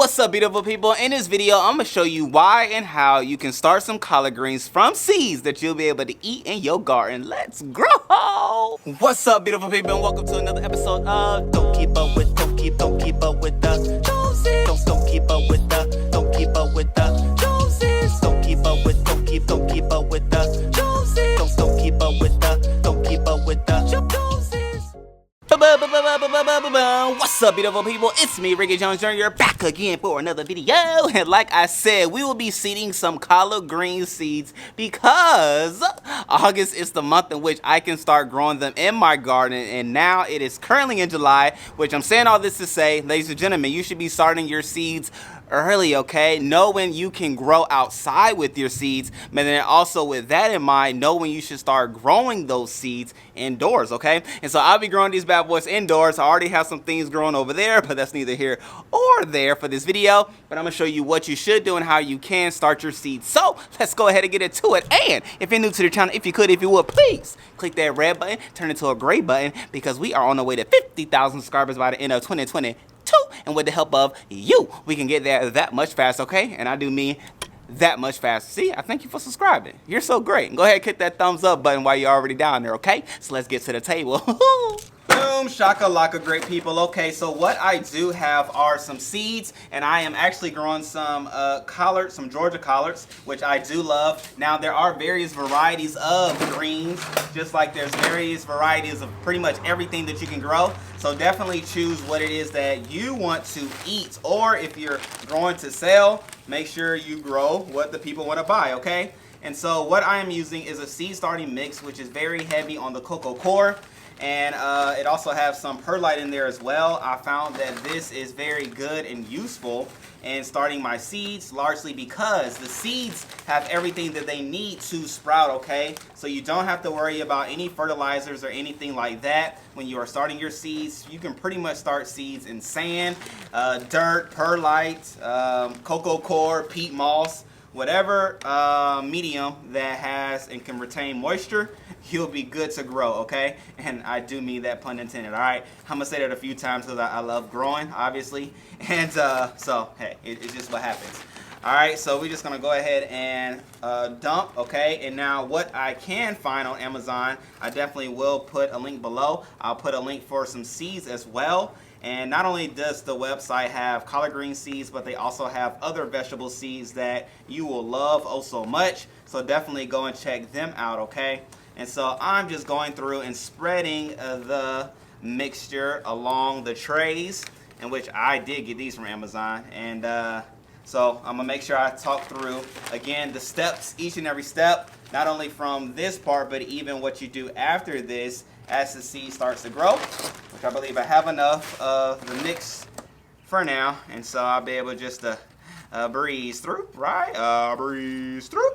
What's up, beautiful people? In this video, I'm gonna show you why and how you can start some collard greens from seeds that you'll be able to eat in your garden. Let's grow! What's up, beautiful people, and welcome to another episode of Don't Keep Up With the Joneses. Don't keep up with the Joneses. Don't keep up with the Joneses. Don't keep up with the Joneses. Don't keep up with the Joneses. What's up, beautiful people? It's me, Rickey Jones Jr. back again for another video. And like I said, we will be seeding some collard green seeds because August is the month in which I can start growing them in my garden. And now it is currently in July, which I'm saying all this to say, ladies and gentlemen, you should be starting your seeds early, okay? Know when you can grow outside with your seeds, but then also with that in mind, know when you should start growing those seeds indoors, okay? And so I'll be growing these bad boys indoors. I already have some things growing over there, but that's neither here or there for this video. But I'm gonna show you what you should do and how you can start your seeds. So let's go ahead and get into it. And if you're new to the channel, if you would, please click that red button, turn it to a gray button, because we are on the way to 50,000 subscribers by the end of 2020. And with the help of you, we can get there that much faster, okay? And I do mean that much faster. See, I thank you for subscribing. You're so great. Go ahead and click that thumbs up button while you're already down there, okay? So let's get to the table. Boom, shakalaka, great people. Okay, so what I do have are some seeds, and I am actually growing some collards, some Georgia collards, which I do love. Now, there are various varieties of greens, just like there's various varieties of pretty much everything that you can grow. So definitely choose what it is that you want to eat, or if you're growing to sell, make sure you grow what the people want to buy, okay? And so what I am using is a seed starting mix, which is very heavy on the cocoa core. And it also has some perlite in there as well. I found that this is very good and useful in starting my seeds, largely because the seeds have everything that they need to sprout, okay? So you don't have to worry about any fertilizers or anything like that when you are starting your seeds. You can pretty much start seeds in sand, dirt, perlite, cocoa core, peat moss, whatever medium that has and can retain moisture, you'll be good to grow, okay? And I do mean that, pun intended, all right? I'm gonna say that a few times because I love growing, obviously. And so, hey, it's just what happens. All right, so we're just gonna go ahead and dump, okay? And now what I can find on Amazon, I definitely will put a link below. I'll put a link for some seeds as well. And not only does the website have collard green seeds, but they also have other vegetable seeds that you will love oh so much. So definitely go and check them out, okay? And so I'm just going through and spreading the mixture along the trays, in which I did get these from Amazon. And so I'm gonna make sure I talk through, again, the steps, each and every step, not only from this part, but even what you do after this as the seed starts to grow, which I believe I have enough of the mix for now. And so I'll be able just to breeze through, right? Breeze through.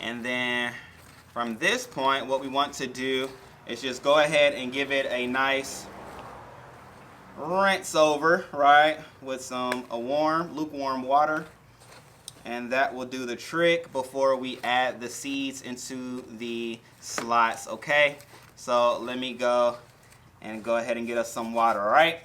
And then from this point, what we want to do is just go ahead and give it a nice rinse over, right, with some lukewarm water. And that will do the trick before we add the seeds into the slots, okay? So let me go ahead and get us some water, all right?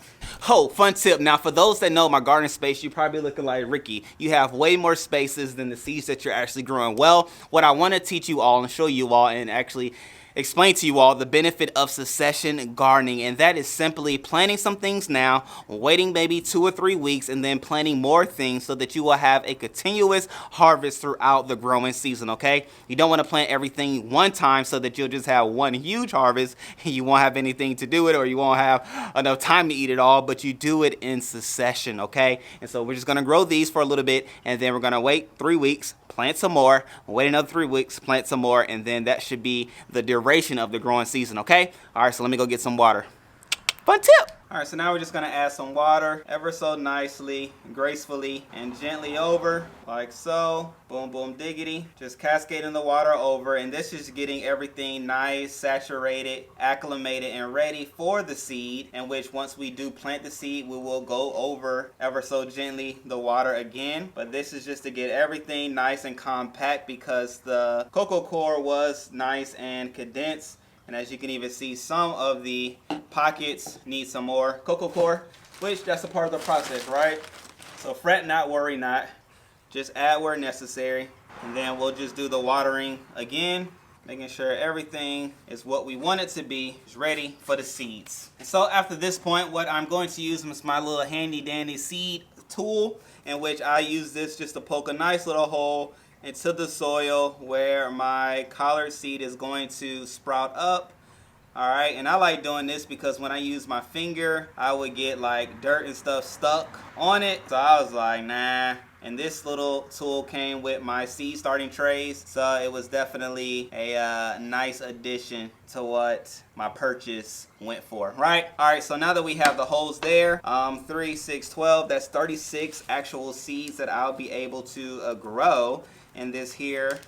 Oh, fun tip. Now, for those that know my garden space, you're probably looking like Ricky. You have way more spaces than the seeds that you're actually growing. Well, what I want to teach you all and show you all and actually explain to you all the benefit of succession gardening, and that is simply planting some things now, waiting maybe 2 or 3 weeks, and then planting more things so that you will have a continuous harvest throughout the growing season, okay? You don't want to plant everything one time so that you'll just have one huge harvest and you won't have anything to do it, or you won't have enough time to eat it all, but you do it in succession, okay? And so we're just going to grow these for a little bit, and then we're going to wait 3 weeks, plant some more, wait another 3 weeks, plant some more, and then that should be the duration of the growing season, okay? All right, so let me go get some water. Fun tip. All right, so now we're just gonna add some water ever so nicely, gracefully, and gently over, like so. Boom, boom, diggity. Just cascading the water over, and this is getting everything nice, saturated, acclimated, and ready for the seed, in which once we do plant the seed, we will go over ever so gently the water again. But this is just to get everything nice and compact because the cocoa core was nice and condensed. And as you can even see, some of the pockets need some more cocoa core, which that's a part of the process, right? So fret not, worry not. Just add where necessary. And then we'll just do the watering again, making sure everything is what we want it to be, is ready for the seeds. And so after this point, what I'm going to use is my little handy dandy seed tool, in which I use this just to poke a nice little hole into the soil where my collard seed is going to sprout up. All right, and I like doing this because when I use my finger, I would get like dirt and stuff stuck on it. So I was like, nah. And this little tool came with my seed starting trays, so it was definitely a nice addition to what my purchase went for, right? All right, so now that we have the holes there, 3, 6, 12, that's 36 actual seeds that I'll be able to grow in this here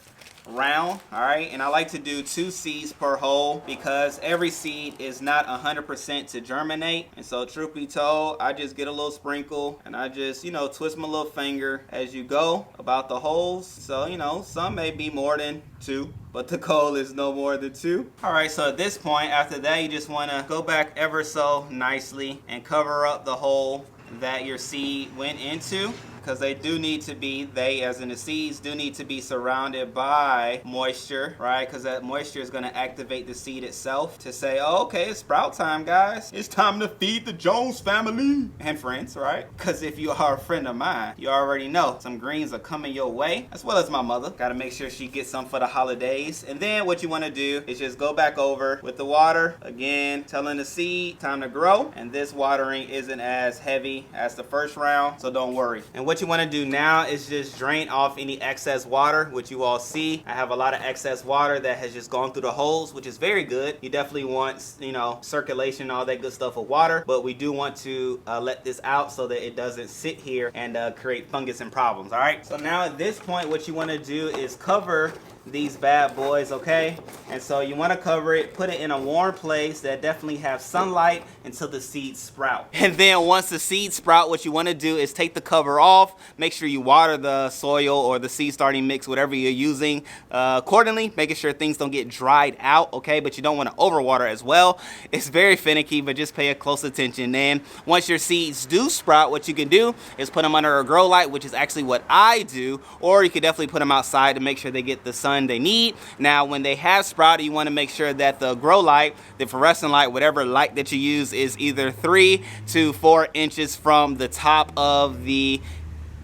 round. All right, and I like to do 2 seeds per hole because every seed is not 100% to germinate. And so truth be told, I just get a little sprinkle and I just, you know, twist my little finger as you go about the holes. So, you know, some may be more than 2, but the goal is no more than 2. All right, so at this point, after that, you just want to go back ever so nicely and cover up the hole that your seed went into, because they do need to be, as in the seeds, do need to be surrounded by moisture, right? Because that moisture is going to activate the seed itself to say, oh, okay, it's sprout time, guys. It's time to feed the Jones family and friends, right? Because if you are a friend of mine, you already know some greens are coming your way, as well as my mother. Got to make sure she gets some for the holidays. And then what you want to do is just go back over with the water, again, telling the seed, time to grow. And this watering isn't as heavy as the first round, so don't worry. And what you want to do now is just drain off any excess water, which you all see. I have a lot of excess water that has just gone through the holes, which is very good. You definitely want, you know, circulation, all that good stuff of water, but we do want to let this out so that it doesn't sit here and create fungus and problems. All right, so now at this point, what you want to do is cover these bad boys, okay? And so you want to cover it, put it in a warm place that definitely have sunlight until the seeds sprout. And then once the seeds sprout, what you want to do is take the cover off, make sure you water the soil or the seed starting mix, whatever you're using, accordingly, making sure things don't get dried out, okay? But you don't want to overwater as well. It's very finicky, but just pay a close attention. Then once your seeds do sprout, what you can do is put them under a grow light, which is actually what I do, or you could definitely put them outside to make sure they get the sun they need. Now when they have sprouted, you want to make sure that the grow light, the fluorescent light, whatever light that you use, is either 3 to 4 inches from the top of the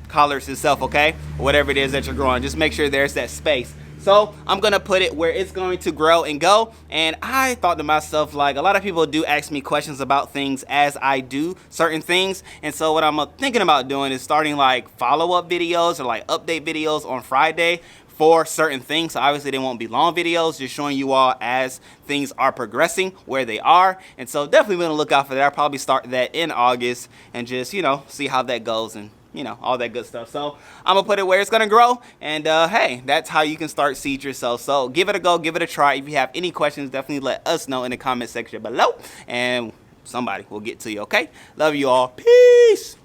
collards itself, okay? Whatever it is that you're growing, just make sure there's that space. So I'm gonna put it where it's going to grow and go. And I thought to myself, like, a lot of people do ask me questions about things as I do certain things. And so what I'm thinking about doing is starting like follow-up videos or like update videos on Friday for certain things. So obviously they won't be long videos, just showing you all as things are progressing, where they are. And so definitely gonna look out for that. I'll probably start that in August and just, you know, see how that goes and, you know, all that good stuff. So I'm gonna put it where it's gonna grow, and hey, that's how you can start seed yourself. So give it a go, give it a try. If you have any questions, definitely let us know in the comment section below, and somebody will get to you, okay? Love you all. Peace.